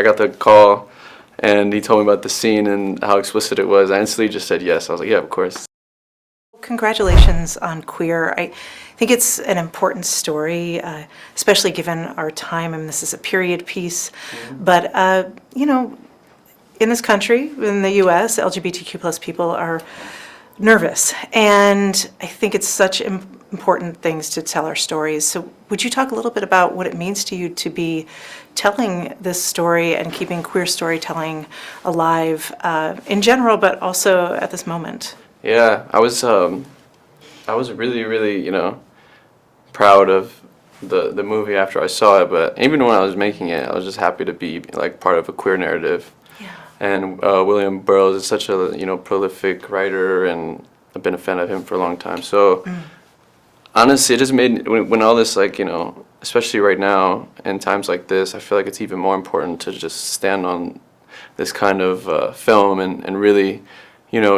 I got the call and he told me about the scene and how explicit it was, I instantly just said yes. I was like, yeah, of course. Congratulations on Queer. I think it's an important story, especially given our time. I mean, this is a period piece. But, in this country, in the U.S., LGBTQ plus people are nervous. And I think it's such important things to tell our stories. So would you talk a little bit about what it means to you to be telling this story and keeping queer storytelling alive in general, but also at this moment? Yeah, I was really, really, proud of the movie after I saw it. But even when I was making it, I was just happy to be like part of a queer narrative. Yeah. And William Burroughs is such a prolific writer, and I've been a fan of him for a long time. So honestly, it just made when all this especially right now in times like this, I feel like it's even more important to just stand on this kind of film and really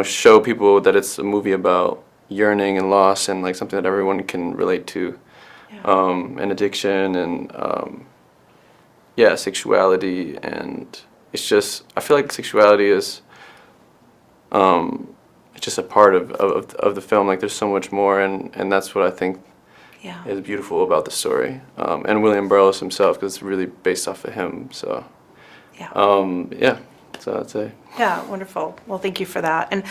show people that it's a movie about yearning and loss and like something that everyone can relate to, and addiction and sexuality. And it's just, I feel like sexuality is it's just a part of the film. Like there's so much more, and that's what I think is beautiful about the story, and William Burroughs himself, because it's really based off of him. So so I'd say. Yeah, wonderful. Well, thank you for that. And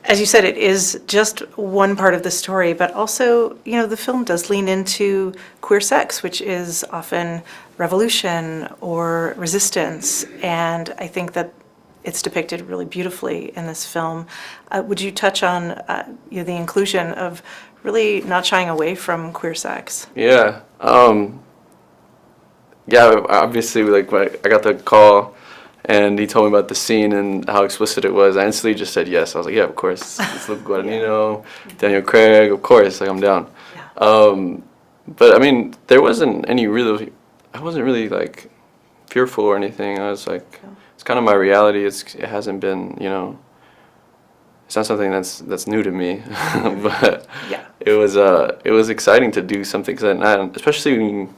as you said, it is just one part of the story, but also, the film does lean into queer sex, which is often revolution or resistance. And I think that it's depicted really beautifully in this film. Would you touch on the inclusion of really not shying away from queer sex? Yeah. Obviously, like when I got the call and he told me about the scene and how explicit it was, I instantly just said yes. I was like, yeah, of course. It's Luca Guadagnino, Daniel Craig, of course, like I'm down. Yeah. But I mean, there wasn't any really, I wasn't really like fearful or anything. I was like, it's kind of my reality. It hasn't been, it's not something that's new to me, but it was exciting to do something, especially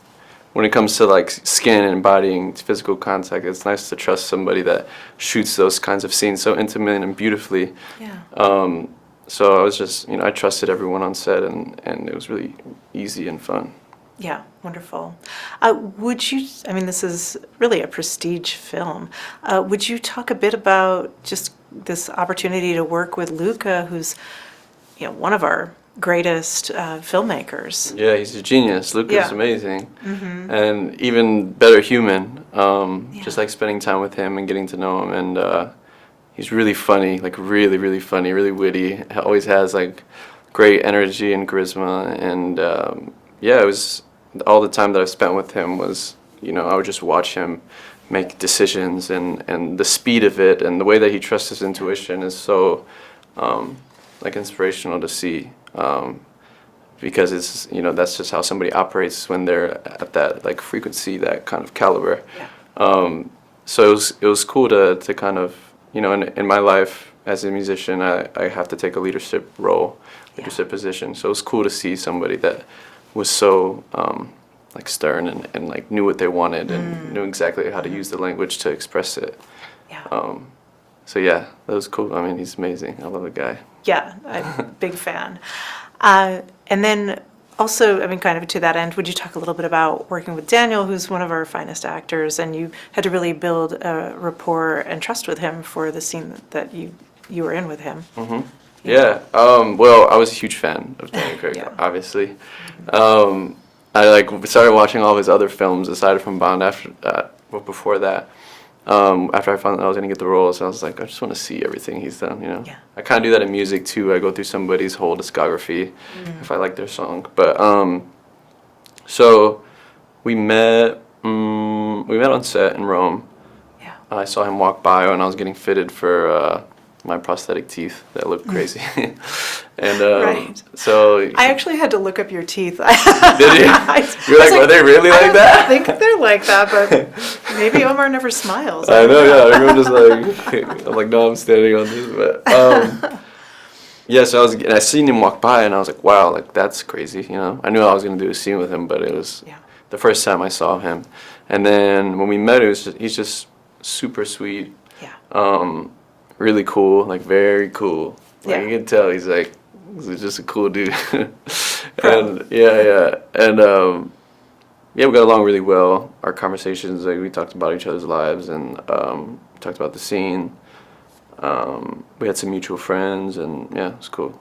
when it comes to like skin and embodying physical contact. It's nice to trust somebody that shoots those kinds of scenes so intimate and beautifully. Yeah. So I was just, I trusted everyone on set, and it was really easy and fun. Yeah, wonderful. This is really a prestige film. Would you talk a bit about just this opportunity to work with Luca, who's, one of our greatest filmmakers? Yeah, he's a genius. Luca's amazing. Mm-hmm. And even better human. Just like spending time with him and getting to know him. And he's really funny, like really, really funny, really witty. Always has like great energy and charisma. And it was all the time that I've spent with him was, I would just watch him make decisions, and the speed of it and the way that he trusts his intuition is so like inspirational to see, because it's that's just how somebody operates when they're at that like frequency, that kind of caliber. So it was cool to kind of in my life as a musician, I have to take a leadership position. So it was cool to see somebody that was so like stern and like knew what they wanted and knew exactly how to use the language to express it. So that was cool. I mean, he's amazing. I love the guy. Yeah, I'm a big fan. And then also, kind of to that end, would you talk a little bit about working with Daniel, who's one of our finest actors, and you had to really build a rapport and trust with him for the scene that you were in with him? Mm-hmm. Yeah. Well, I was a huge fan of Daniel Craig, obviously. I started watching all of his other films aside from Bond before that. After I found out I was going to get the role, so I was like, I just want to see everything he's done, I kind of do that in music too. I go through somebody's whole discography if I like their song. But so we met on set in Rome. I saw him walk by when I was getting fitted for my prosthetic teeth that looked crazy. And right. So I actually had to look up your teeth. Did you? You're like, are they really like that? I think they're like that, but maybe Omar never smiles. I know, yeah. Everyone just like, I'm like, no, I'm standing on this. But so I seen him walk by, and I was like, wow, like that's crazy. I knew I was gonna do a scene with him, but it was the first time I saw him, And then when we met, he's just super sweet, Yeah. really cool, like very cool. Like Yeah. you can tell he's just a cool dude. Bro. And and yeah, we got along really well. Our conversations, like we talked about each other's lives and talked about the scene. We had some mutual friends, and yeah, it was cool.